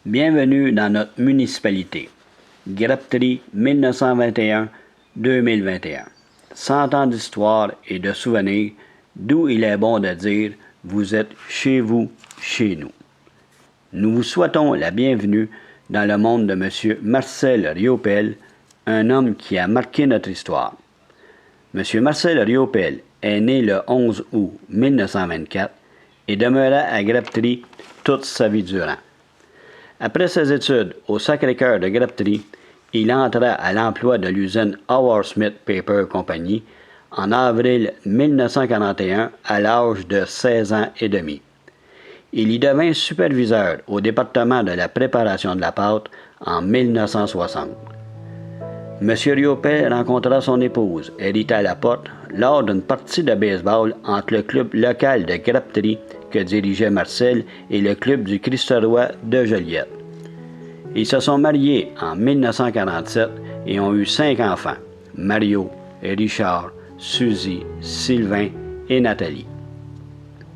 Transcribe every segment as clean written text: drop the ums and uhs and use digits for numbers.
Bienvenue dans notre municipalité. Grapterie 1921-2021. 100 ans d'histoire et de souvenirs, d'où il est bon de dire « Vous êtes chez vous, chez nous ». Nous vous souhaitons la bienvenue dans le monde de M. Marcel Riopel, un homme qui a marqué notre histoire. M. Marcel Riopel est né le 11 août 1924 et demeura à Grapterie toute sa vie durant. Après ses études au Sacré-Cœur de Grapterie, il entra à l'emploi de l'usine Howard Smith Paper Company en avril 1941 à l'âge de 16 ans et demi. Il y devint superviseur au département de la préparation de la pâte en 1960. M. Riopel rencontra son épouse, Rita Laporte, lors d'une partie de baseball entre le club local de Grapterie que dirigeait Marcel et le club du Christ-Roi de Joliette. Ils se sont mariés en 1947 et ont eu 5 enfants, Mario, Richard, Suzy, Sylvain et Nathalie.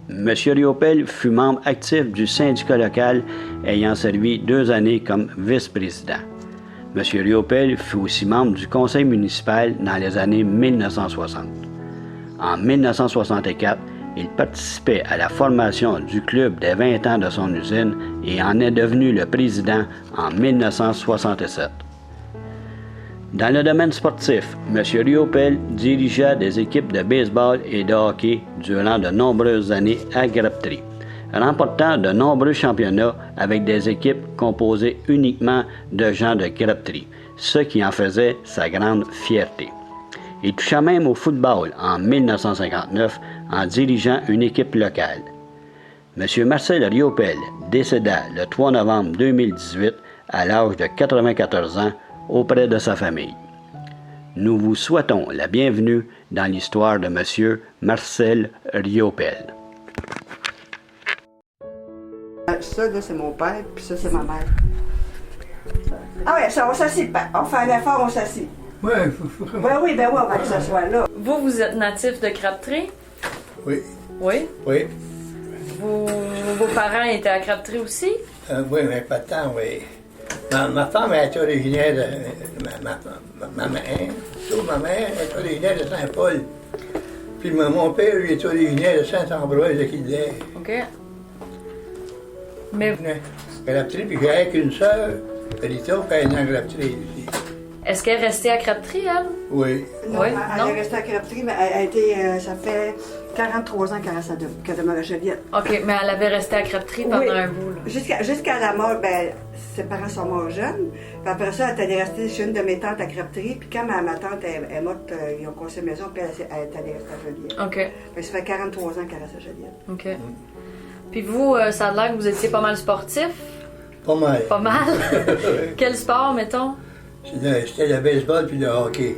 M. Riopel fut membre actif du syndicat local ayant servi 2 années comme vice-président. M. Riopel fut aussi membre du conseil municipal dans les années 1960. En 1964, il participait à la formation du club des 20 ans de son usine et en est devenu le président en 1967. Dans le domaine sportif, M. Riopel dirigea des équipes de baseball et de hockey durant de nombreuses années à Grapterie, remportant de nombreux championnats avec des équipes composées uniquement de gens de Grapterie, ce qui en faisait sa grande fierté. Il toucha même au football en 1959 en dirigeant une équipe locale. M. Marcel Riopel décéda le 3 novembre 2018 à l'âge de 94 ans auprès de sa famille. Nous vous souhaitons la bienvenue dans l'histoire de M. Marcel Riopel. Ça, là, c'est mon père, puis ça, c'est ma mère. Ah ouais, ça, on s'assit pas. On fait un effort, on s'assit. Oui, Oui, on va que ça soit là. Vous êtes natif de Grapterie? Oui. Oui. Oui. Vos parents étaient à Grapterie aussi? Oui, mais pas tant, oui. Ma femme est originaire de. Ma mère, ma mère est originaire de Saint-Paul. Puis mon père, lui, est originaire de Saint-Ambroise de Kildare. OK. Mais Grapterie, puis j'ai qu'une sœur, Rita, qui est dans Grapterie aussi. est-ce qu'elle est restée à Grapterie, elle? Oui. Non, Oui, elle non. est restée à Grapterie, mais elle a été, ça fait 43 ans qu'elle demeure à Joliette. OK, mais elle avait resté à Grapterie pendant Oui. un bout, là. Jusqu'à la mort, ben, ses parents sont morts jeunes. Puis après ça, elle est allée rester chez une de mes tantes à Grapterie. Puis quand ma tante est morte, ils ont construit une maison, puis elle est allée rester à Joliette. OK, Fait que ça fait 43 ans qu'elle reste à Joliette. OK. Puis vous, ça a l'air que vous étiez pas mal sportif? Pas mal. Pas mal? Quel sport, mettons? C'était le baseball puis le hockey.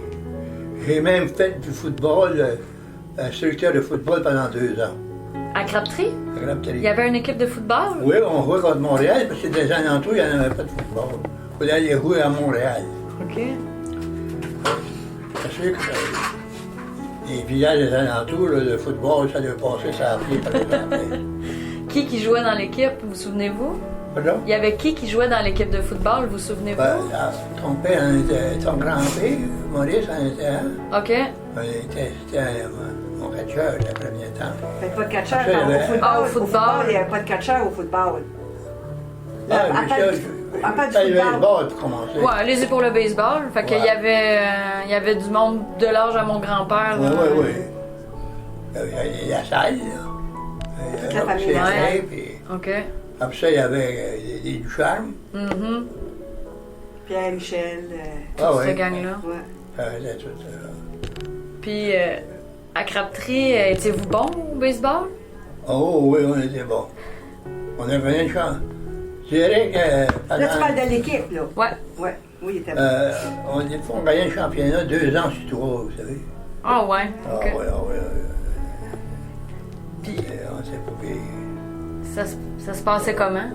J'ai même fait du football, instructeur de football pendant 2 ans. À Grapterie? À Grapterie. Il y avait une équipe de football? Oui, on jouait contre Montréal, parce que des alentours, il n'y en avait pas de football. Il fallait aller jouer à Montréal. OK. C'est sûr que les villages des alentours, là, le football, ça doit passer ça à pied, par exemple. Qui jouait dans l'équipe, vous souvenez-vous? Pardon? Il y avait qui jouait dans l'équipe de football, vous souvenez-vous? Ton père en était, ton grand-père, Maurice en était un. OK. C'était mon catcheur, le premier temps. Fait que pas de catcheur. Après, Au il y avait- football, Ah, au football. il n'y avait pas de catcheur au football. Ah, à mais part ça, du- à part du ça, il y avait football. le bord pour commencer. Ouais, allez-y pour le baseball. Fait qu'il Ouais. y avait du monde de l'âge à mon grand-père. Oui, là. oui, oui. Il y avait la salle, là. Toute la famille. C'est Ouais. vrai, puis OK. après ça, il y avait des Ducharme. Mhm. Pierre, Michel. Ah Cette oui. gang-là. Ouais. Ça faisait tout ça. Puis, à Grapterie, étiez-vous bon au baseball? Oh oui, on était bons. On avait une chance. Je dirais que Là, tu parles de l'équipe, là. Ouais. Ouais. Oui, il était bon. on gagnait le championnat 2 ans sur 3, vous savez. Ah ouais. Ah OK. oui, ah oui. Puis, On s'est pas payé. ça se passait comment?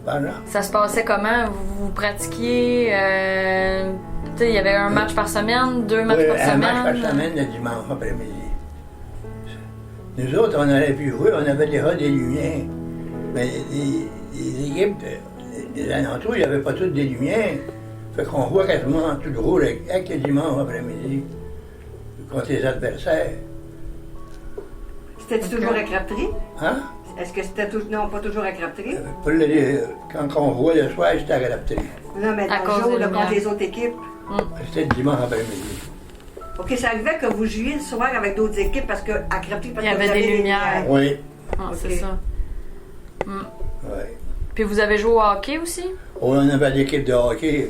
Pardon? Ça se passait comment? Vous pratiquiez? Tu sais, il y avait un match par semaine, 2 matchs par Un semaine? match par semaine le dimanche après-midi. Nous autres, on aurait pu jouer, on avait déjà des lumières. Mais les équipes, les alentours, il n'y avait pas toutes des lumières. Fait qu'on voit quasiment tout le jour avec le dimanche après-midi contre les adversaires. C'était toujours à Crabtree? Hein? Est-ce que c'était toujours... Non, pas toujours à Crabtree? Quand on voit le soir, c'était à Crabtree. Non, mais À dans cause le jour, des là, contre lumières. les autres équipes. C'était le dimanche après-midi. OK, ça arrivait que vous jouiez le soir avec d'autres équipes parce qu'à Crabtree, parce Il y que vous avait avez des les lumières. Oui, Ah, c'est Ok. ça. oui. Puis vous avez joué au hockey aussi? On avait l'équipe de hockey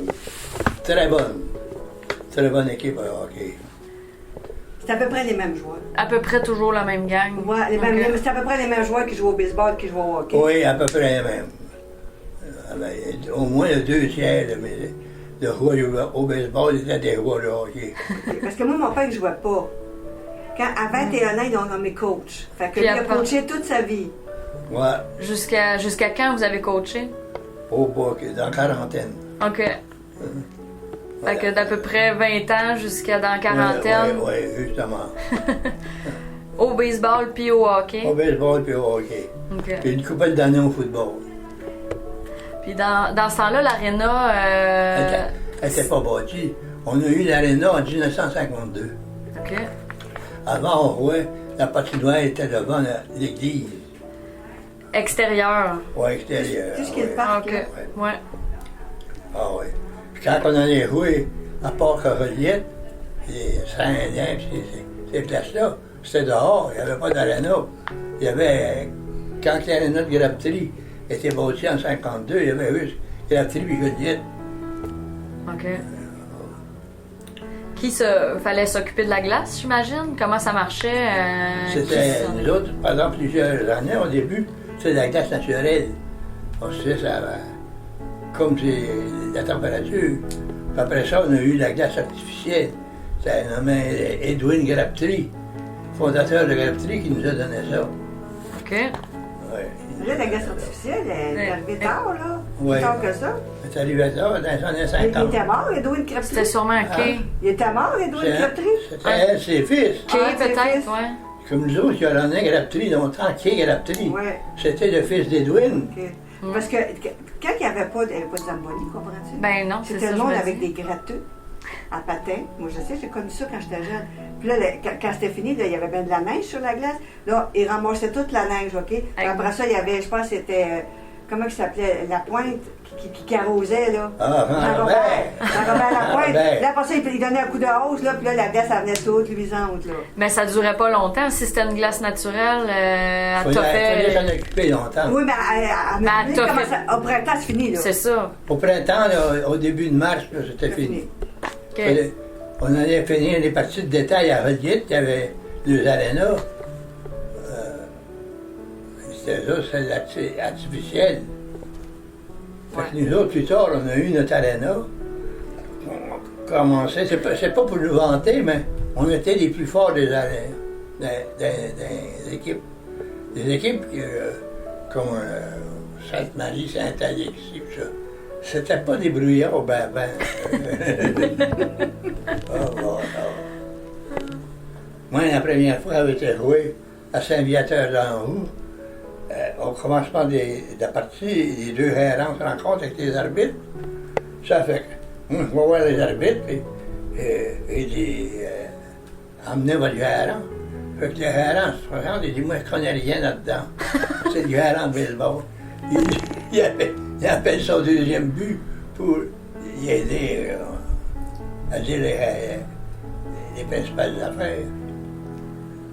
très bonne. Très bonne équipe de hockey. C'est à peu près les mêmes joueurs. À peu près toujours la même gang. Ouais, Ok. c'est à peu près les mêmes joueurs qui jouent au baseball qui jouent au hockey. Oui, à peu près les mêmes. Au moins le 2 tiers de joueurs au baseball étaient des joueurs de hockey. Parce que moi, mon père ne jouait pas. À 21 ans, ils l'ont nommé coach. Fait que Puis lui a après- coaché toute sa vie. Ouais, Jusqu'à quand vous avez coaché? au bas, dans la quarantaine. OK. Fait que d'à peu près 20 ans jusqu'à dans la quarantaine, Oui, justement. au baseball puis au hockey. Au baseball puis au hockey. OK. Puis une couple d'années au football. Puis dans ce temps-là, l'aréna... Elle n'était pas bâtie. On a eu l'aréna en 1952. OK. Avant, on voit, la patinoire était devant l'église. Extérieur. Ouais, extérieur. Tout ce qui est le ouais. parc, OK. là. Ouais. Ah oui. Puis quand on allait jouer à Port-Caroliette, les Saint-Denis, ces places-là, c'était dehors, il n'y avait pas d'aréna. Il y avait, quand l'aréna de Crabtree était bâtie en 52, il y avait juste Crabtree et Joliette. OK. Fallait s'occuper de la glace, j'imagine? Comment ça marchait? C'était, nous autres, pendant plusieurs années, au début, c'était de la glace naturelle. On se faisait ça, comme c'est la température. Puis après ça, on a eu la glace artificielle. Ça nommé Edwin Crabtree, fondateur de Crabtree, qui nous a donné ça. OK. Ouais. Là, la glace artificielle, elle est arrivée tard, là. Ouais. Plus tard que ça. C'est arrivé tard dans les années Il 50. était mort, Edwin Crabtree. C'était sûrement un quai. Il était mort, Edwin Crabtree? C'était elle, ses fils. Quai, Ah, c'est peut-être, fils. ouais. Comme nous autres, Yolanda Crabtree, longtemps, Kay Crabtree. Ouais. C'était le fils d'Edwin. OK. Parce que quand il n'y avait pas de Zamboni, comprends-tu? Ben non, c'est ça. C'était le je monde me avec dis. des gratteux à patins. Moi, je sais, j'ai connu ça quand j'étais jeune. Puis là, quand c'était fini, là, il y avait bien de la neige sur la glace. Là, ils ramassaient toute la neige, OK? Puis après ça, il y avait, je pense que c'était, comment il s'appelait? La Pointe qui carrosait, là. Ah, Jean-Robert. Jean-Robert Lapointe. Jean-Robert. Là, après ça, il donnait un coup de hausse, là, puis là, la glace, elle venait toute luisante, là. Mais ça durait pas longtemps. Si c'était une glace naturelle, elle Il t'a fallait s'en fait... occuper longtemps. Oui, mais Mais t'as fait- au printemps, c'est fini, là. C'est ça. Au printemps, là, au début de mars, là, c'était C'est fini. OK. On allait finir les parties de détail à Joliette, il y avait 2 arénas. C'était ça, c'est artificiel. Fait que nous autres, plus tard, on a eu notre aréna. On commençait, c'est pas pour nous vanter, mais on était les plus forts des arénas, des équipes. Des équipes comme Sainte-Marie, Saint-Alexis, tout ça. C'était pas des brouillards, ben. Moi, la première fois, j'avais été joué à Saint-Viateur-d'Anjou. Au commencement de la partie, les 2 gérants se rencontrent avec les arbitres. Ça fait que, moi, je vais voir les arbitres, puis il dit, emmenez votre gérant. Fait que le gérant se présente, il dit, moi, je connais rien là-dedans. C'est le gérant de baseball. Il appelle son deuxième but pour y aider à dire les principales affaires.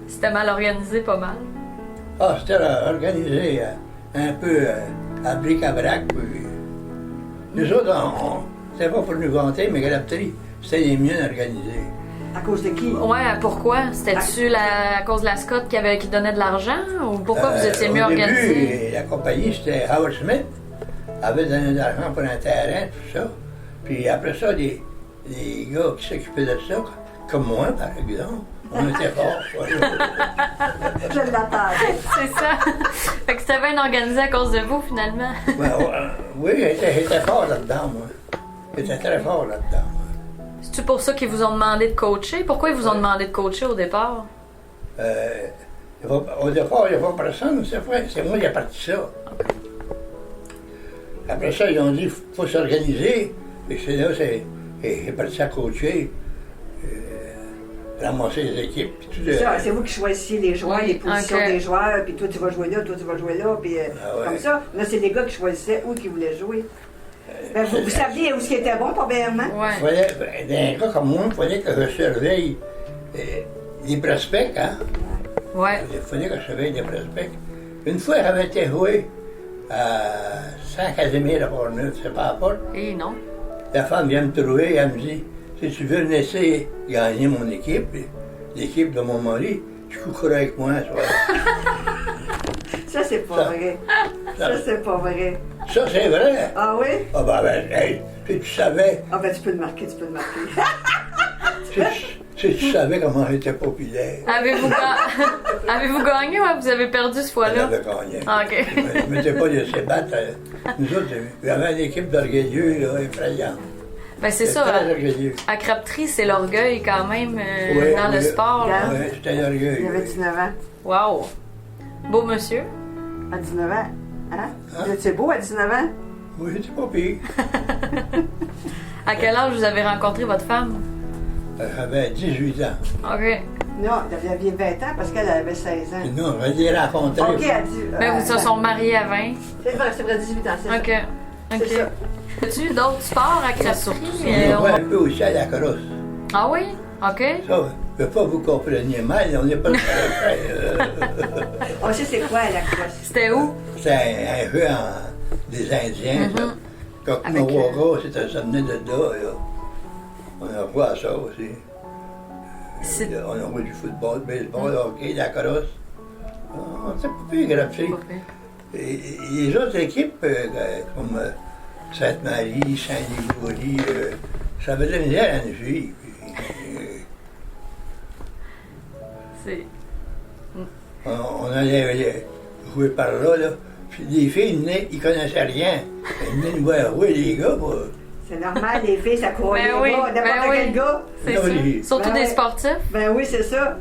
C'était mal organisé pas mal. Ah, c'était organisé un peu à bric-à-brac. Nous autres, c'était pas pour nous vanter, mais Crabtree, c'était les mieux organisés. À cause de qui? Ouais, pourquoi? C'était-tu à cause de la Scott qui donnait de l'argent? Ou pourquoi vous étiez mieux Au début, organisé? la compagnie, c'était Howard Smith, avait donné de l'argent pour un terrain, tout ça. Puis après ça, les gars qui s'occupaient de ça, comme moi, par exemple, on était forts. Je l'attendais. C'est ça. Fait que c'était bien organisé à cause de vous, finalement. Oui, j'étais fort là-dedans, moi. J'étais très fort là-dedans. C'est-tu pour ça qu'ils vous ont demandé de coacher? Pourquoi ils vous ont demandé de coacher au départ? Au départ, il n'y a pas personne, c'est vrai. C'est moi qui ai parti ça. Après ça, ils ont dit, faut s'organiser. Et c'est là, c'est parti à coacher, ramasser les équipes. Puis tout C'est vous qui choisissez les joueurs, les positions des joueurs, puis toi tu vas jouer là, toi tu vas jouer là, puis comme ça. Là, c'est les gars qui choisissaient où ils voulaient jouer. Ben, vous saviez où ce qui était bon, probablement? Ouais. D'un gars comme moi, il fallait que je surveille les prospects, hein? Ouais. Il fallait que je surveille les prospects. Une fois, j'avais été joué à Saint-Casimir à Port-Neuf, c'est pas à Porte. Et non. La femme vient me trouver, elle me dit, si tu veux me laisser gagner mon équipe, l'équipe de mon mari, tu coucheras avec moi, tu vois. Ça, c'est pas vrai. Ça, c'est pas vrai. Ça, c'est vrai. Ah oui? Ah ben, hey, si tu savais, Ah ben, tu peux le marquer, tu peux le marquer. si tu savais comment j'étais populaire. Avez-vous gagné ou vous avez perdu ce fois-là? Elle avait gagné. Ah, OK. Je ne m'étais pas laissé battre. Nous autres, il y avait une équipe d'orgueilleux, là, effrayante. Ben c'est ça. Très orgueilleux. À Crabtree, c'est l'orgueil quand même Oui, dans le sport. Là. Oui, c'était orgueilleux. Il avait 19 ans. Wow. Beau monsieur. À 19 ans. Hein? C'est beau à 19 ans? Oui, c'était pas pire. À quel âge vous avez rencontré votre femme? J'avais 18 ans. OK. Non, elle avait 20 ans parce qu'elle avait 16 ans. Non, je l'ai rencontré. OK, elle dit. Ben, vous se sont mariés à 20. C'est vrai, 18 ans, c'est OK. OK. C'est ça. As-tu d'autres sports à Crabtree? On va un peu aussi à la crosse. Ah oui? OK. Ça, je ne veux pas vous compreniez mal, on n'est pas le On sait c'est quoi la crosse. C'était où? C'est un jeu des Indiens, ça. Quand Avec, on voit ça venait de là. On a joué à ça aussi. On a joué du football, baseball, hockey, la crosse. On s'est pas pu grapper. Et les autres équipes, comme Sainte-Marie, Saint-Ligouri, ça avait de la misère à nous suivre. On allait jouer par là, puis les filles, ils connaissaient rien. Ils venaient nous voir jouer, les gars. C'est normal, les filles, ça court les oui, gars, n'importe quel gars. C'est Non, ça. les- Surtout Ben des oui. sportifs. Ben oui, c'est ça.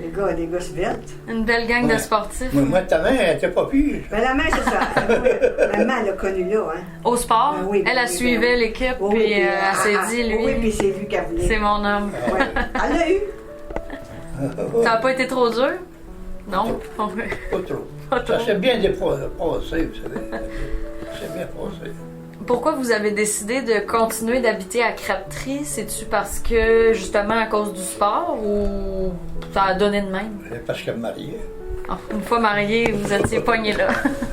Les gars sveltes. Une belle gang de Ouais. sportifs. Moi, ta mère, elle était pas pire. Ben la main, c'est ça. Oui. La main, elle l'a connu là, hein. Au sport, Ben oui, elle oui, suivait ben- l'équipe, Oui, puis elle s'est dit, lui, Oui, puis c'est lui qu'elle voulait. c'est mon homme. Ouais. Elle l'a eu. Ça n'a pas été trop dur? Non? Pas trop. Pas trop. Ça s'est bien passé, vous savez. Ça s'est bien passé. Pourquoi vous avez décidé de continuer d'habiter à Crabtree? C'est-tu parce que, justement, à cause du sport ou ça a donné de même? C'est parce qu'elle me mariait. Ah, une fois marié, vous étiez pogné là.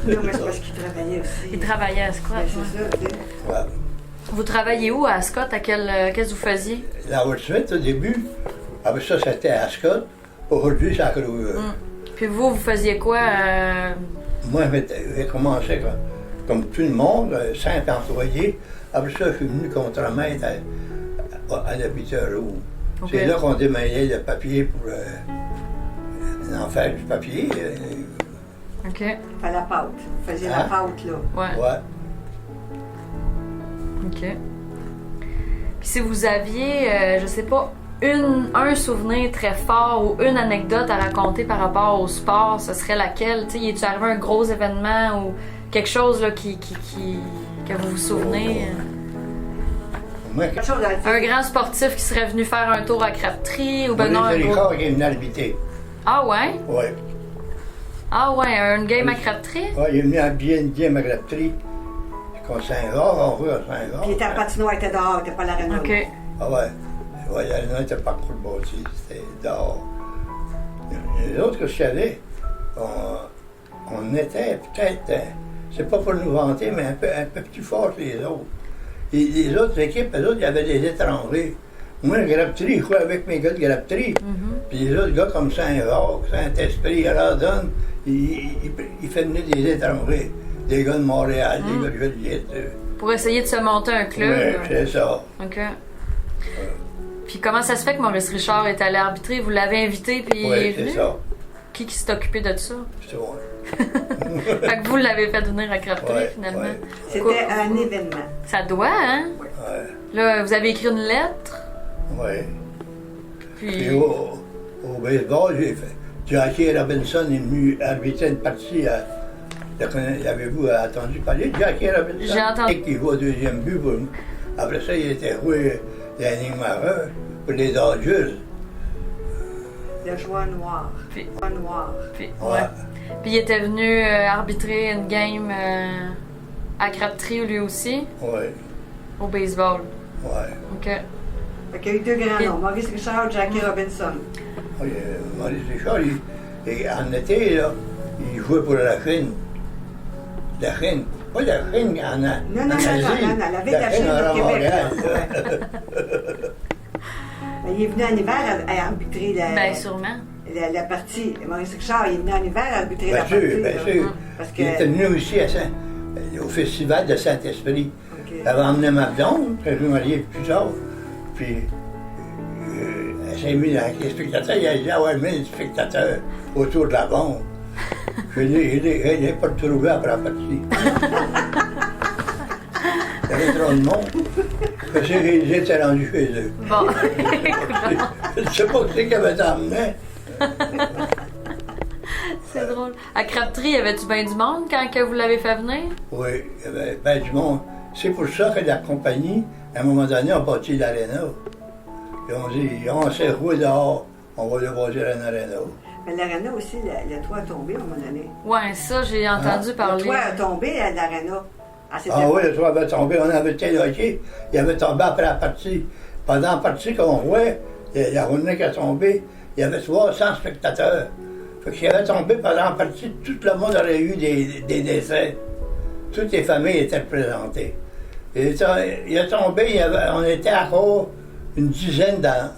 Non, mais c'est parce qu'il travaillait aussi. Il travaillait à Scott. Ben, ouais. c'est ça, tu sais. Voilà. Vous travaillez où à Scott? Qu'est-ce que vous faisiez? La Woodsmith, au début, après ça, c'était à Scott. Aujourd'hui, c'est à Crowell. Puis vous faisiez quoi? Moi, j'ai commencé comme tout le monde, simple employé. Après ça, je suis venu contremaître à l'hôpital Rouge. Ok. C'est là qu'on démaillait le papier pour en faire du papier. OK. Fait la pâte. Vous faisiez la Hein? pâte, là. Ouais. Ouais. OK. Puis si vous aviez, je sais pas, un souvenir très fort ou une anecdote à raconter par rapport au sport, ce serait laquelle? Tu sais, y est-tu arrivé un gros événement ou quelque chose là, que vous vous souvenez? Moi, Quelque chose à Un grand sportif qui serait venu faire un tour à Crabtree ou ben non, Maurice un gros... Ricard qui est venu arbitrer. Ah ouais? Ouais. Ah ouais, un game à Crabtree? Ouais, il est venu habiller une game à Crabtree. Comme Saint-Gard, on joue à Saint-Gard. Puis la patinoire était dehors, était pas la Renault. OK. Ah ouais. Ouais, la Renault n'était pas pour le bâti, c'était dehors. Les autres que je savais, on était peut-être, c'est pas pour nous vanter, mais un peu plus fort que les autres. Et les autres équipes, eux autres, il y avait des étrangers. Moi, Grapterie, je jouais avec mes gars de Grapterie. Puis les autres gars comme Saint-Jacques, Saint-Esprit, Radon, ils faisaient venir des étrangers. Des gars de Montréal, des gars de Joliette. Pour essayer de se monter un club. Oui, c'est ça. OK. Puis comment ça se fait que Maurice Richard est allé arbitrer? Vous l'avez invité puis il est Oui, venu? c'est ça. Qui s'est occupé de ça? C'est bon. Fait que vous l'avez fait venir à Crabtree Ouais, finalement. ouais. C'était un événement. Ça doit, hein? Ouais, Là, vous avez écrit une lettre. ouais. Puis. Puis au baseball, j'ai fait. Jackie Robinson est venu arbitrer une partie L'avez-vous entendu parler de Jackie Robinson? J'ai entendu. Et qui joue au deuxième but. Après ça, il était joué la ligne majeure pour les Dodgers. Le joueur noir. Puis- Joueur noir. Puis, Ouais. ouais. Puis il était venu arbitrer une game à Crabtree lui aussi, Ouais. au baseball. Ouais. OK. Fait qu'il y a eu deux grands noms, Maurice Richard, Jackie Robinson. Oui, Maurice Richard, en été, là, il jouait pour la Chine. La Chine. Pas la Chine en Asie. Non, la ville de la Chine à au Québec. Montréal. Ben, il est venu en hiver à arbitrer Ben, sûrement. la partie. Maurice Richard, il est venu en hiver à arbitrer la Bien sûr, partie. bien là. sûr. Parce que. Il était venu aussi au festival de Saint-Esprit. Ok. Il avait emmené McDonald, puis je marié plus tard. Puis, à Saint-Louis, avec les spectateurs, il y avait déjà 1000 spectateurs autour de la bombe. Je n'ai pas trouvé après la partie. Il y avait trop de monde. Parce que ils étaient rendus chez eux. Bon. Je ne sais pas qui c'est qui avait emmené. C'est drôle. À Crabtree, y avait-tu bien du monde quand que vous l'avez fait venir? Oui, il y avait bien du monde. C'est pour ça que la compagnie, à un moment donné, a bâti l'aréna. Ils ont dit, on s'est roué dehors, on va le bâtir un aréna. Mais l'arena aussi, le toit a tombé à un moment donné. Ouais, ça, j'ai entendu Le parler. toit a tombé à l'arena. Ah oui, le toit avait tombé, on avait été hockey, il avait tombé après la partie. Pendant la partie qu'on jouait, la journée qui a tombé, il y avait 300 spectateurs. Fait qu'il avait tombé pendant la partie, tout le monde aurait eu des décès. Toutes les familles étaient représentées. Et il a tombé, on était encore une dizaine dans.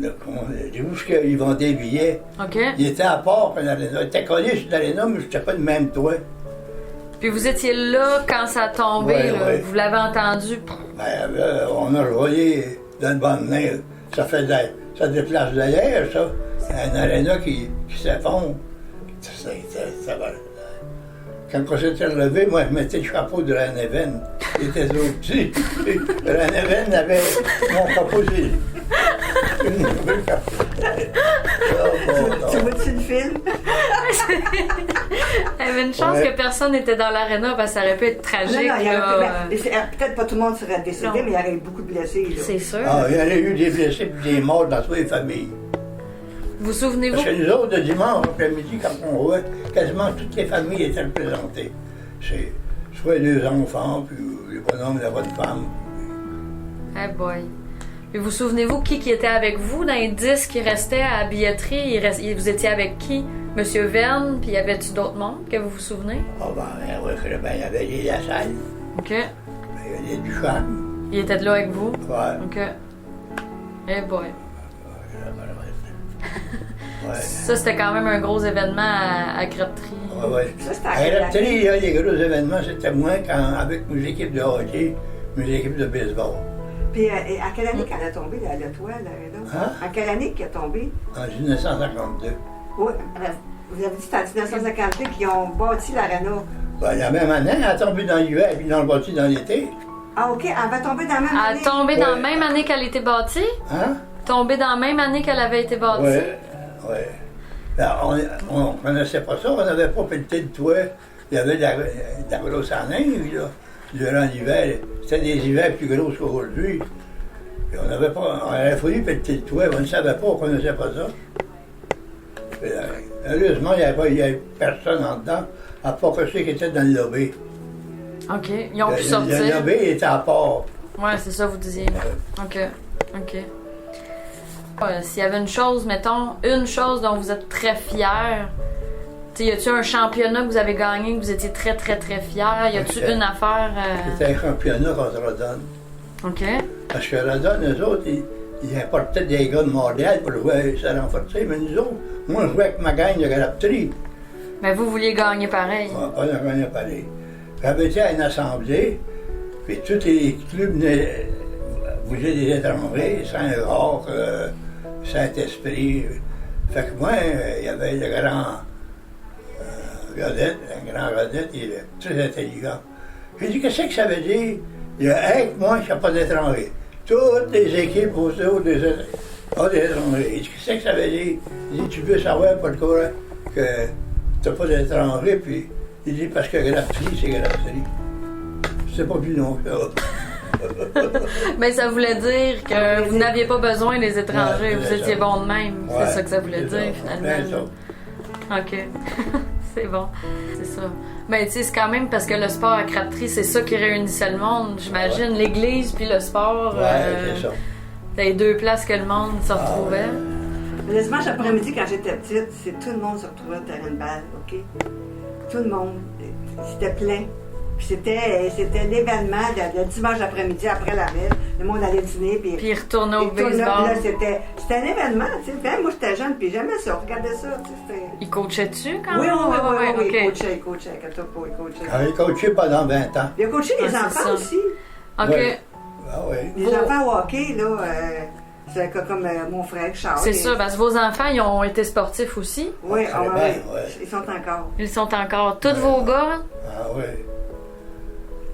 Où ils vendaient des billets. OK. Il était à part, l'aréna. Il était collé sur l'aréna, mais je n'étais pas le même toit. Puis vous étiez là quand ça a tombé, Ouais, là. ouais. Vous l'avez entendu. Ben, là, on a roulé d'une bonne main. Ça déplace de l'air, ça. Un aréna qui s'effondre. Ça va. Quand on s'était relevé, moi, je mettais le chapeau de René-Venn. Il était trop petit. René-Venn avait mon chapeau. Tu vois-tu le film? Il y avait une chance Ouais. que personne n'était dans l'aréna parce que ça aurait pu être tragique. Non, il y là. aurait peut-être pas tout le monde serait décédé, Non. mais il y aurait eu beaucoup de blessés. Là. C'est sûr. Ah, il y en a eu des blessés et des morts dans toutes les familles. Vous souvenez-vous? Parce que nous autres, le dimanche après-midi, quand on voit, quasiment toutes les familles étaient représentées. C'est soit les enfants, puis les bonhommes et la bonne femme. Eh boy. Puis vous souvenez-vous qui était avec vous dans les 10 qui restaient à la billetterie? Vous étiez avec qui? Monsieur Verne, puis y avait-tu d'autres mondes que vous vous souvenez? Ah ben, oui, il y avait les Lassalle, OK. il y avait les Duchamp. Il était là avec vous? Ouais. OK. Eh boy. Ouais. Ça, c'était quand même un gros événement à Crabtree. Ouais, ouais. Ça, c'était À à Crabtree, les gros événements, c'était moins avec mes équipes de hockey, mes équipes de baseball. Puis à quelle année qu'elle a tombé, le toit, l'aréna? Hein? À quelle année qu'elle a tombé? En 1952. Oui, vous avez dit que c'était en 1952 qu'ils ont bâti l'aréna. Ben, la même année, elle a tombé dans l'hiver, puis ils l'ont bâti dans l'été. Ah, OK, elle va tomber dans la même Elle année. a tombé dans la Ouais. même année qu'elle était bâtie? Hein? Tombé dans la même année qu'elle avait été bâtie? Oui, oui. On ne connaissait pas ça, on n'avait pas pelleté de toit. Il y avait de la grosse neige, là, durant l'hiver. C'était des hivers plus gros qu'aujourd'hui. Puis on avait fallu pelleter le toit, on ne savait pas, on ne connaissait pas ça. Puis, heureusement, il n'y avait personne en dedans, à part que ceux qui étaient dans le lobby. OK. Ils ont pu Le sortir. lobby était à part. Ouais, c'est ça, vous disiez. OK. OK. S'il y avait une chose, mettons, une chose dont vous êtes très fiers, tu sais, y a-tu un championnat que vous avez gagné, que vous étiez très, très, très fiers? Y a-tu Ouais, une affaire? C'était un championnat contre Rodon. OK. Parce que Rodon, eux autres, ils importaient des gars de Montréal pour jouer à renforcer, mais nous autres, moi, je jouais avec ma gang de Crabtree. Mais vous vouliez gagner pareil. On n'a rien parlé. J'avais été à une assemblée, puis tous les clubs venaient bouger des étrangers, Saint-Roch, Saint-Esprit. Fait que moi, il y avait le grand Godette, il est très intelligent. J'ai dit, qu'est-ce que ça veut dire? Il a dit, hey, moi, je n'ai pas d'étrangers. Toutes les équipes ont des étrangers. Il dit, qu'est-ce que ça veut dire? Il dit, tu veux savoir, Paul Courant, que t'as pas d'étranger, puis il dit parce que grafterie, c'est grafterie. C'est pas plus long que ça. Mais ça voulait dire que vous n'aviez pas besoin des étrangers, Ouais, vous c'est étiez ça. bon de même. Ouais, C'est ça que ça voulait c'est dire, ça. finalement. Ben, OK. C'est bon. C'est ça. Mais tu sais, c'est quand même parce que le sport à Crabtree, c'est ça qui réunissait le monde, j'imagine. Ouais. L'église puis le sport. Ouais, c'est ça. C'était les deux places que le monde se retrouvait. Le dimanche après-midi, quand j'étais petite, c'est tout le monde se retrouvait au terrain de balle, OK? Tout le monde. C'était plein. Puis c'était l'événement le dimanche après-midi, après la messe. Le monde allait dîner. Puis il retournait au puis baseball. là, c'était un événement, tu sais. Puis, moi, j'étais jeune, puis j'aimais ça. Regardez ça, tu sais. c'était- Il coachait-tu quand Oui, même? oui, OK. il coachait. Inquiète-toi pas, il coachait. J'avais coaché pendant 20 ans. Il a coaché les Ah, c'est enfants ça. aussi. OK. Ouais. Ah oui. Les enfants au hockey, là, c'est comme mon frère Charles. C'est ça, parce que vos enfants, ils ont été sportifs aussi. Oui, Très bien, ouais. ils sont encore. Ils sont encore. Tous vos gars? Ah oui.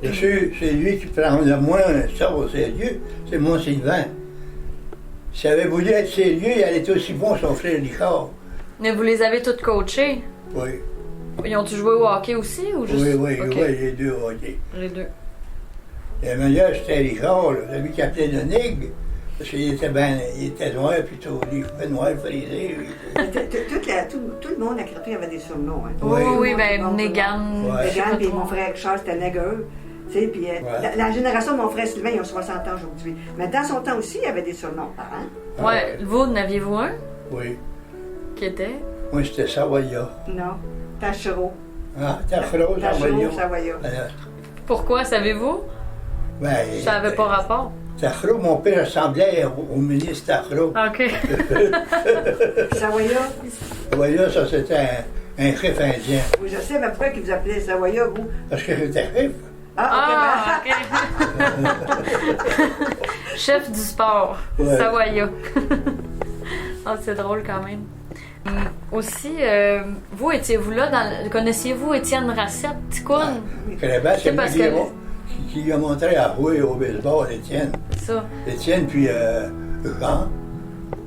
Et c'est lui qui prend le moins ça au sérieux, c'est mon Sylvain. S'il avait voulu être sérieux, il allait être aussi bon son frère Richard. Mais vous les avez tous coachés. Oui. Ils ont-tu joué au hockey aussi ou juste? Oui, OK. les deux, ok. Les deux. Le meilleur, c'était Richard, là, celui qui appelait le Nig, parce qu'il était noir, puis tout, les cheveux noirs frisés. Tout le monde à Crépy avait des surnoms. Hein. Oui, Oui. oui, Tout le ben monde, Negan. Ouais. je sais pas Regarde, puis trop. mon frère Charles, c'était Negueux. Tu sais, puis la génération de mon frère Sylvain, ils ont 60 ans aujourd'hui. Mais dans son temps aussi, il y avait des surnoms de parents. Ouais, vous, n'aviez-vous un Oui. qui était? Moi, c'était Savoya. Non. Tachereau. Ah, Tachereau, Savoya. Savoya. Pourquoi, savez-vous? Ben, Ça n'avait pas rapport. Tachereau, mon père ressemblait au ministre Tachereau. OK. Savoya. Savoya, ça, c'était un chef indien. Oui, je sais, mais pourquoi ils vous appelaient Savoya, vous? Parce que j'étais chef. Ah, ok. Ah, OK. Chef du sport, Ouais. Savoya. Ah, c'est drôle quand même. Aussi, vous étiez-vous là, connaissiez-vous Étienne Racette, Ticoune? Crébin, c'est moi parce qui, que- qui lui a montré à jouer au baseball, Étienne. Ça. Étienne, puis Jean,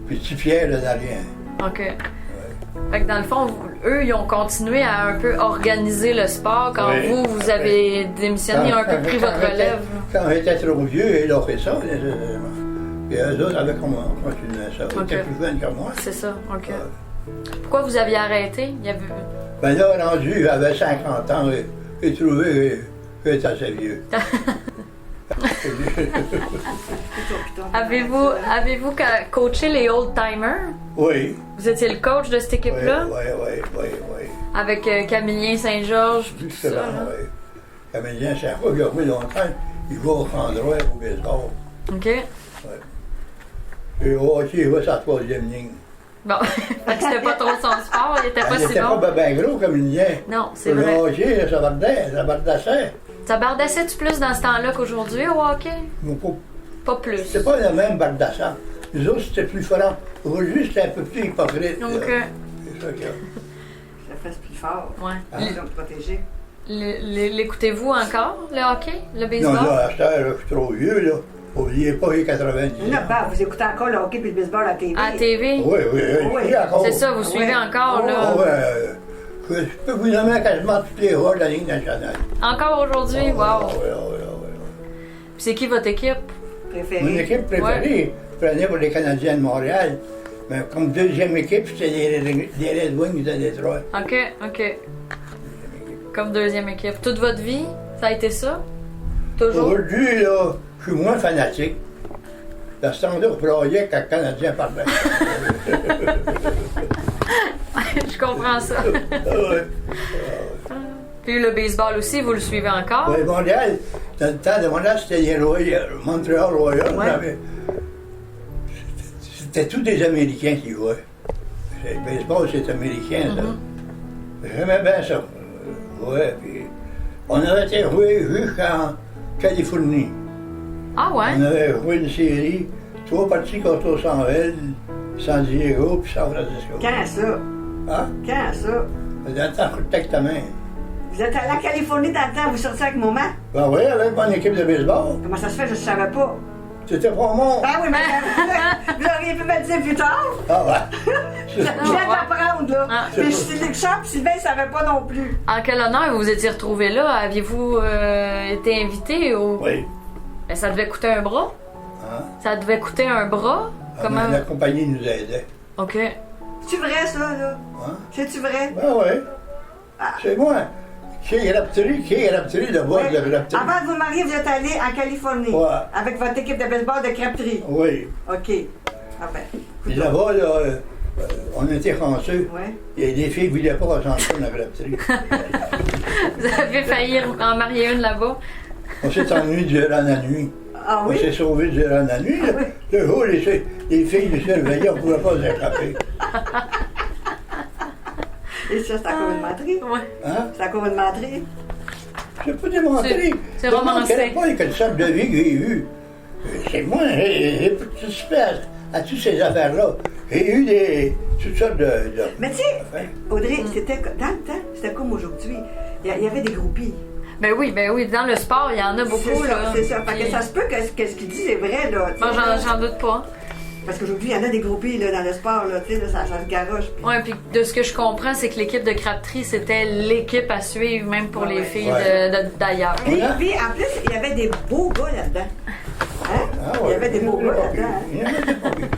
puis petit Pierre, le derrière. OK. Fait que dans le fond, eux, ils ont continué à un peu organiser le sport quand Oui. vous avez démissionné, un peu pris votre relève. Quand j'étais trop vieux, ils ont fait ça, nécessairement. Et eux autres avaient continué ça. Ils étaient Ok. plus jeunes que moi. C'est ça, OK. Ouais. Pourquoi vous aviez arrêté? Il y avait... Ben là, rendu, j'avais 50 ans, j'ai trouvé que j'étais assez vieux. Avez-vous coaché les old-timers? Oui. Vous étiez le coach de cette Oui, équipe-là? oui. Avec Camillien Saint-Georges, puis tout ça, Justement, là? oui. Camélien, c'est un fois qu'il a joué longtemps, il va au endroit au baseball. OK. Et au hockey, il va sa troisième ligne. Bon, fait que c'était pas trop son sport, il était pas Il si n'était bon. pas bien gros comme il y a. Non, c'est Le vrai. hockey, ça bardassait. Ça bardassait-tu plus dans ce temps-là qu'aujourd'hui au hockey? Mais Pas plus. c'était pas le même bardassant. Les autres, c'était plus fort. Aujourd'hui, c'était un peu plus hypocrite. Donc, C'est ça qu'il y a. Ça fasse plus fort. ouais. Ils ont protégé. L'écoutez-vous encore, le hockey, le Non, baseball? là, à cette heure, je suis trop vieux, là. N'oubliez pas, il y a 90 Non, ans. pas, vous écoutez encore le hockey et le baseball à la TV. À la TV? Oui, Oui. je suis encore. C'est ça, vous suivez Ouais. encore, Ah là? ouais, je peux vous nommer quasiment toutes les rois de la Ligue nationale. Encore aujourd'hui? Ah, Wow! ouais. Puis c'est qui votre équipe? Préféré. Mon équipe préférée, je prenais pour les Canadiens de Montréal. Mais comme deuxième équipe, c'était les Red Wings de Détroit. OK. Comme deuxième équipe. Toute votre vie, ça a été ça? Toujours? Aujourd'hui, là, je suis moins fanatique. La standard broyait quand le Canadien parlait. Je comprends ça. Ah ouais. Puis le baseball aussi, vous le suivez encore? Ouais, Montréal, dans le temps de Montréal, c'était les Royals, Montréal Royals. Ouais. C'était tous des Américains qui jouaient. Le baseball, c'est américain, ça. J'aimais bien ça. Ouais, puis on avait été joué jusqu'en Californie. Ah ouais? On avait joué une série, 3 parties contre Los Angeles, San Diego puis San Francisco. Quand ça? Hein? Quand ça? Dans le temps, je ta main. Vous êtes allé à Californie dans le temps, vous sortiez avec maman? Ben oui, avec mon équipe de baseball. Comment ça se fait? Je ne savais pas. C'était pas mon. Ah oui, mais vous auriez pu me le dire plus tard. Ah ouais. Je viens d'apprendre, là. Ah. Puis Charles et Sylvain ne savaient pas non plus. En quel honneur vous vous étiez retrouvés là? Aviez-vous été invité ou... Oui. Ben, ça devait coûter un bras? Hein? Ça devait coûter un bras? Comment? La compagnie nous aidait. OK. C'est vrai, ça, là? Hein? C'est-tu vrai? Ben oui. C'est moi. Qui est Rapterie de bois Oui. de Rapterie. Avant de vous marier, vous êtes allé en Californie. Ouais. Avec votre équipe de baseball de crêperie. Oui. OK. Ah ben. Puis là-bas, là, on était chanceux. Ouais. Et les filles ne voulaient pas ressembler dans la Rapterie. Vous avez failli en marier une là-bas? On s'est ennuyé durant la nuit. Ah On oui? s'est sauvés durant la nuit. Ah oui. Le jour, les filles nous surveillaient, on ne pouvait pas les attraper. Et ça, c'est encore une menterie. Ouais. Hein? C'est encore une menterie. C'est pas démontré. C'est romancé. Je ne pas quelle sorte de vie que j'ai eue. C'est moi, j'ai participé à toutes ces affaires-là. J'ai eu toutes sortes de... Mais tu sais, Audrey, c'était dans le temps, c'était comme aujourd'hui. Il y avait des groupies. Ben oui. Dans le sport, il y en a beaucoup, C'est ça, là. c'est ça. Fait que ça se peut que ce qu'il dit, c'est vrai, là. tu Moi, sais, j'en doute pas. Parce qu'aujourd'hui, il y en a des groupies, là, dans le sport, là, tu sais, là, ça se garoche. Puis... Ouais, puis de ce que je comprends, c'est que l'équipe de crêperie, c'était l'équipe à suivre, même pour les filles d'ailleurs. Puis, en plus, il y avait des beaux gars là-dedans. Hein? Ah Il y ouais. avait des beaux gars là-dedans. hein? Il y en avait pas pire.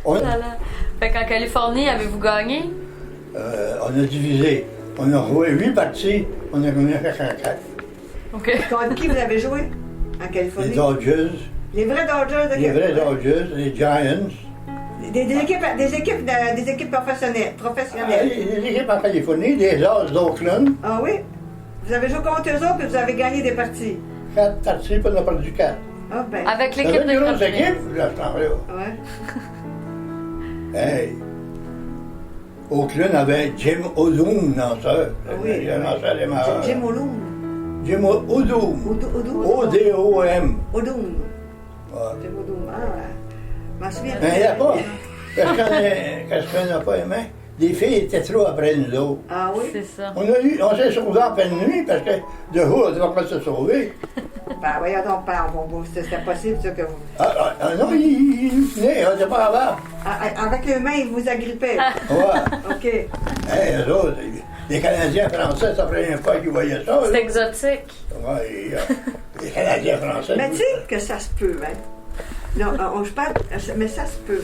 On, Fait qu'en Californie, avez-vous gagné? on a divisé. On a joué 8 parties, on a gagné 4. OK. Contre qui vous avez joué en Les Californie? Dodgers, Les vrais Dodgers de les vrais Québec. Dodgers, les Giants. Des équipes professionnelles. Les équipes en Californie, les As d'Oakland. Ah oui? Vous avez joué contre eux autres et vous avez gagné des parties. 4 parties, puis on a perdu 4. Ah ben. Avec Ça l'équipe avait une de grosse crêperie. équipe, là, ce temps-là. Ouais. Hey! Oakland avait Jim O'Doom, lanceur. Oui. Le lanceur des marins. Jim O'Loom. Jim O'Doom. O-D-O-M. O'Doom. Ouais. Jim O'Doom. Ah, je m'en souviens. Mais il n'y a pas. Parce qu'on n'a pas aimé. Les filles étaient trop après nous autres. Ah oui? C'est ça. On s'est sauvés en pleine nuit parce que de jour, on ne devait pas se sauver. Ben voyons donc, bon, c'était possible ça que vous... Non, ils nous tenaient, on n'était pas avant. Avec les mains, ils vous agrippaient. Ouais. OK. Hey, eux autres, les Canadiens français, ça ferait une fois qu'ils voyaient ça. C'est là. exotique. Ouais, les Canadiens français. Mais tu sais que ça se peut, hein? Non, je parle, mais ça se peut.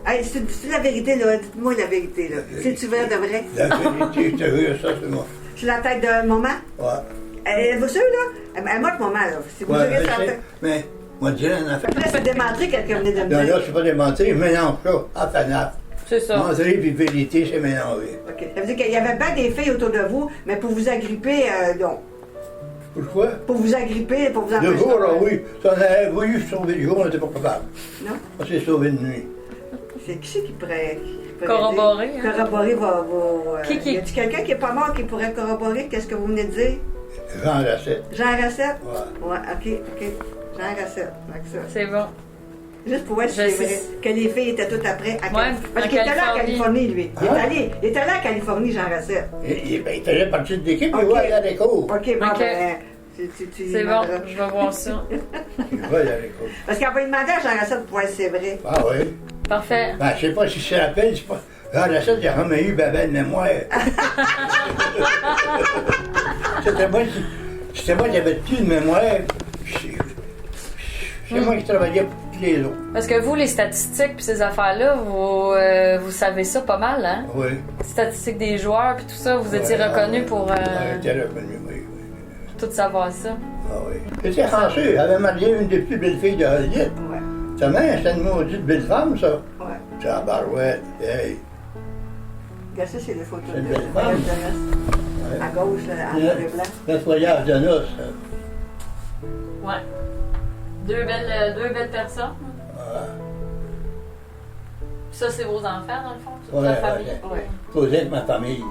Hey, c'est la vérité, là. Dites-moi la vérité, là. C'est-tu vrai de vrai? La vérité, je te jure, ça, c'est moi. C'est la tête de maman? Ouais. Vous sûr, là? Elle montre maman, là. Si vous Ouais, jurez mais, sur la tête. mais, moi, je dirais une affaire. Après, c'est démentré quelqu'un venait de me Non, dire. là, c'est pas démenti, je mélange ça à FANAF. C'est ça. Menterie et vérité, c'est mélangé. OK. Ça veut dire qu'il y avait bien des filles autour de vous, mais pour vous agripper, non. Pourquoi? Pour vous agripper, pour vous Le empêcher. jour, là, oui. Si on avait voulu se sauver le jour, on n'était pas capable. Non? On s'est sauvé de nuit. C'est qui qui pourrait Corroborer, aider? hein? Corroborer vos... Qui? Y a-t-il quelqu'un qui est pas mort qui pourrait corroborer qu'est-ce que vous venez de dire? Jean Racette. Jean Racette? Ouais. Ouais, OK. Jean Racette. Avec ça. C'est bon. Juste pour voir si Je c'est vrai. sais. Que les filles étaient toutes après. Parce en qu'il était là en Californie. Californie, lui. Il Hein? était allé en Californie, Jean Racette. Il faisait partie de l'équipe, Ok. il va aller à l'école. OK, bon, Ok. ben... C'est bon, je vais voir ça. Il va aller à l'école. Parce qu'on va lui demander à Jean Racette pour voir si c'est vrai. Ah oui. Parfait. Ben, je sais pas si ça rappelle, c'est pas. Jean Racette, il a jamais eu babel de mémoire. C'était moi qui avais plus de mémoire. C'est moi qui travaillais pour tous les autres. Parce que vous, les statistiques puis ces affaires-là, vous savez ça pas mal, hein? Oui. Statistiques des joueurs puis tout ça, vous étiez reconnu pour J'étais reconnu, oui. tout savoir ça. Ah oui. J'étais chanceux. J'avais marié une des plus belles filles de Hollywood. Ouais. Ta mère, c'était une maudite belle femme, ça. Ouais. C'est la barouette. Hey. Regarde ça, c'est les photos C'est une de belle voyage femme. de noces. À gauche, là, en noir et blanc. Notre voyage de noces. Hein. Ouais. Deux belles personnes. Voilà. Ça, c'est vos enfants, dans le fond? C'est Ouais, votre famille? ouais. Ouais. Causais avec ma famille.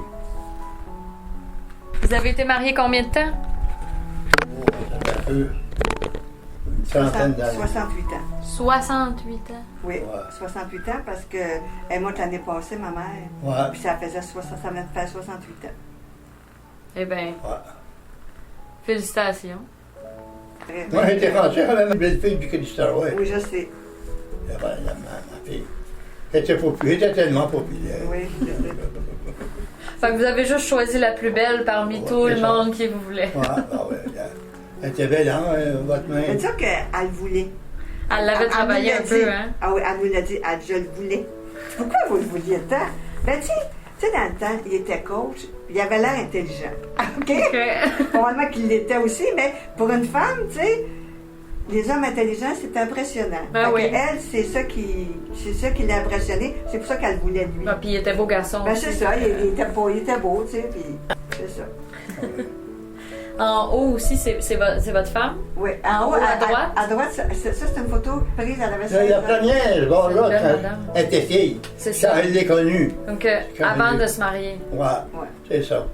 Vous avez été mariés combien de temps? Oh, ça fait un peu. Une trentaine d'années. 68 ans. 68 ans. Oui, Ouais. 68 ans parce que elle est morte l'année passée, ma mère. Ouais. Puis ça faisait 60, ça venait de faire 68 ans. Eh bien, Ouais. félicitations. Moi, j'étais français, j'avais ma belle-fille du Christophe, ouais. Oui, je sais. Ma fille. Elle était tellement populaire. Oui, je sais. Fait que vous avez juste choisi la plus belle parmi Ouais, tout le c'est ça. monde qui vous voulait. Ouais. Elle était belle, hein, votre main. C'est sûr qu'elle voulait. Elle l'avait travaillé nous un l'a peu, dit. hein? Ah oui, elle nous l'a dit, je le voulais. Pourquoi vous le vouliez tant? Ben, tu sais, dans le temps, il était coach, il avait l'air intelligent. OK? Ok. Probablement qu'il l'était aussi, mais pour une femme, tu sais, les hommes intelligents, c'est impressionnant. Ben Fait que oui. elle, c'est ça qui l'a impressionné. C'est pour ça qu'elle voulait lui. Ah, puis il était beau garçon. Ben, aussi, c'est ça, il était beau, tu sais, puis c'est ça. En haut aussi, c'est votre femme? Oui, en haut, à droite? À droite, ça, c'est une photo prise à la La 16 ans. première, bon, là, belle quand madame. elle était fille. C'est Quand ça. elle l'est connue. Donc, Quand avant elle- de se marier. Ouais, c'est ça.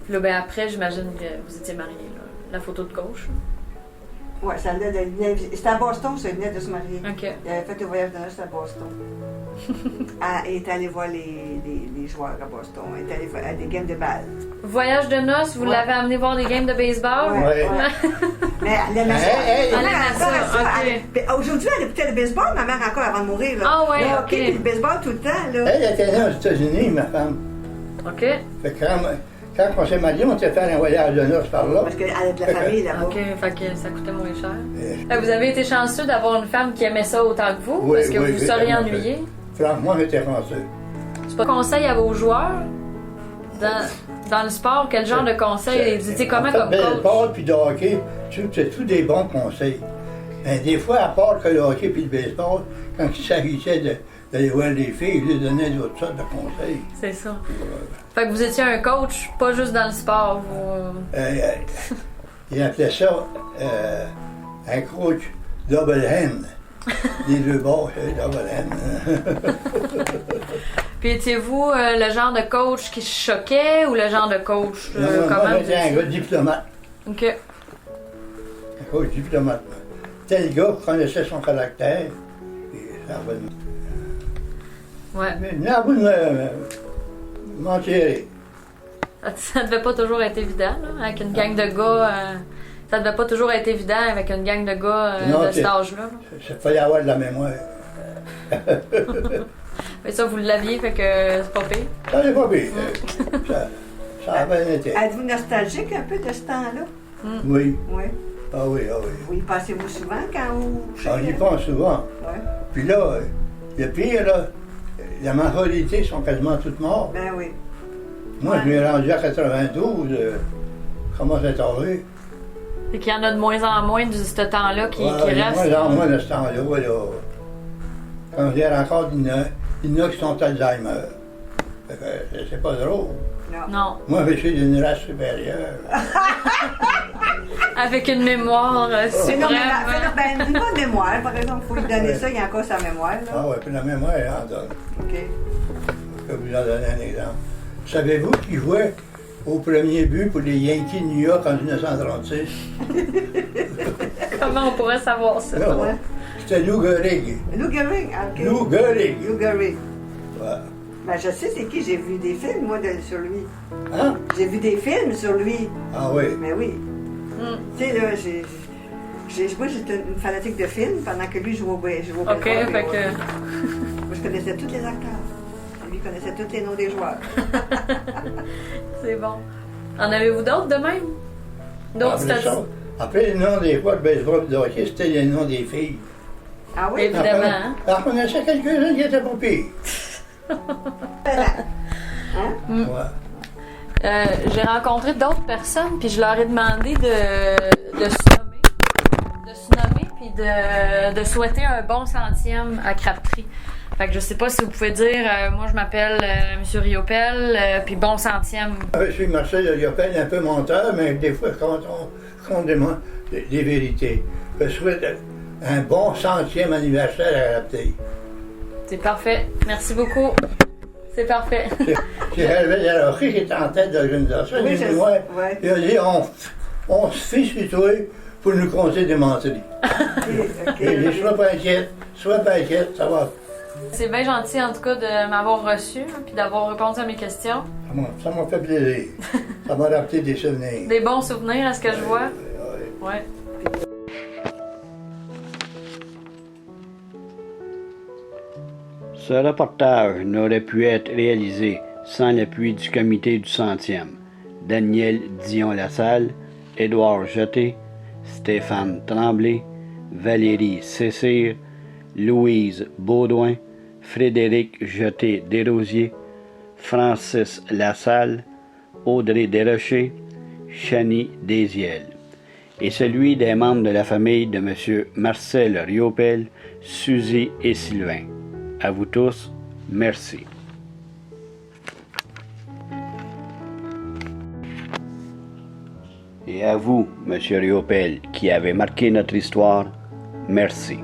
Puis là, ben après, j'imagine que vous étiez mariés, là. La photo de gauche. Oui, ça venait de. C'était à Boston, ça venait de se marier. OK. Il avait fait le voyage de noces à Boston. Elle est allée voir les joueurs à Boston. Elle est allée voir à des games de balle. Voyage de noces, vous Ouais. l'avez amené voir des games de baseball? Ouais. Mais elle aimait ça. Elle Ma mère aimait ça, adorait ok. Puis aujourd'hui, elle écoutait le baseball, ma mère encore avant de mourir. Là. Ah ouais, Le ok. hockey puis le baseball tout le temps. Là. Elle était née aux États-Unis, ma femme. OK. Fait que quand on s'est mariés, on s'est fait un voyage de noces par là. Parce qu'elle a de la famille là-bas. OK, fait que ça coûtait moins cher. Et- Fait que vous avez été chanceux d'avoir une femme qui aimait ça autant que vous, Oui, parce que oui, vous seriez vraiment. ennuyé. Franchement, j'étais français. C'est pas conseil à vos joueurs dans le sport, quel genre de conseil? Vous étiez comment En fait, comme baseball coach? puis de hockey, c'est tous des bons conseils. Mais des fois, à part que le hockey puis le baseball, quand il s'agissait d'aller voir les filles, ils lui donnaient d'autres sortes de conseils. C'est ça. Fait que vous étiez un coach, pas juste dans le sport. Il appelait ça un coach double hand. Les deux bords, c'est double hand. Puis étiez-vous le genre de coach qui choquait ou le genre de coach Non, non, comment moi, vous j'étais un étiez? gars diplomate. OK. Un coach diplomate. Tel gars connaissait son caractère. Et ça va Ouais. mais là, vous m'en tirez. Ça devait pas toujours être évident, là, avec une gang de gars. Ça devait pas toujours être évident avec une gang de gars Non, de c'est- cet âge-là. Là. Il fallait avoir de la mémoire. Mais ça, vous l'aviez, fait que c'est pas pire. Ça n'est pas pire. Ça a bien été. Êtes-vous nostalgique un peu de ce temps-là? Oui. Oui. Ah oui, ah oui. Oui, passez-vous souvent quand vous couchez? On y pense souvent. Oui. Puis là, le pire, là, la majorité sont quasiment toutes mortes. Ben oui. Moi, je m'ai rendu à 92. Comment c'est tombé? Fait qu'il y en a de moins en moins de ce temps-là qui Ouais, reste. moi, en moins de ce temps-là, là. Quand j'ai encore, il y en a qui sont Alzheimer. Fait que c'est pas drôle. Non. Non. Moi, je suis d'une race supérieure. Avec une mémoire Mais suprême. non, mais hein. ben, une bonne mémoire, par exemple, il faut lui donner Ouais. ça, il y a encore sa mémoire, là. Ah ouais, puis la mémoire, elle en donne. OK. Je vais vous en donner un exemple. Savez-vous qui jouait au premier but pour les Yankees de New York en 1936? Comment on pourrait savoir ça? Ah, Ouais. C'était Lou Gehrig. Lou Gehrig, OK. Lou Gehrig. Lou Gehrig. Ouais. Ben, je sais c'est qui, j'ai vu des films, moi, sur lui. Hein? J'ai vu des films sur lui. Ah oui. Mais oui. Hmm. Tu sais, là, moi, j'étais une fanatique de films pendant que lui jouait au baseball. OK, fait que. Moi, je connaissais tous les acteurs. Lui connaissait tous les noms des joueurs. C'est bon. En avez-vous d'autres de même? D'autres Après, statistiques? ça, après les noms des joueurs de baseball et de hockey, c'était les noms des filles. Ah oui? Évidemment, hein? Alors, on connaissait quelques-uns qui étaient pas pires. Hein? Ouais. J'ai rencontré d'autres personnes, puis je leur ai demandé de se nommer, puis de souhaiter un bon centième à Crabtree. Fait que je sais pas si vous pouvez dire, moi je m'appelle M. Riopel, puis bon centième. Je suis Marcel Riopel, un peu menteur, mais des fois, quand on compte des vérités. Je souhaite un bon 100e anniversaire à la petite. C'est parfait. Merci beaucoup. C'est parfait. C'est Hervé Larochy qui est en tête de l'organisation. Oui, Il dit, ouais, ouais. il a dit, on se fie sur toi pour nous compter des menteries. OK. Il dit, sois pas inquiète, ça va. C'est bien gentil en tout cas de m'avoir reçu, puis d'avoir répondu à mes questions. Ça m'a fait plaisir. Ça m'a rappelé des souvenirs. Des bons souvenirs à ce que je vois. Ouais. Ouais. Ce reportage n'aurait pu être réalisé sans l'appui du comité du 100e. Daniel Dion-Lassalle, Édouard Jeté, Stéphane Tremblay, Valérie Cessire, Louise Baudouin, Frédéric Jeté-Desrosiers, Francis Lassalle, Audrey Desrochers, Chanie Desiel, et celui des membres de la famille de M. Marcel Riopel, Suzy et Sylvain. À vous tous, merci. Et à vous, M. Riopel, qui avez marqué notre histoire, merci.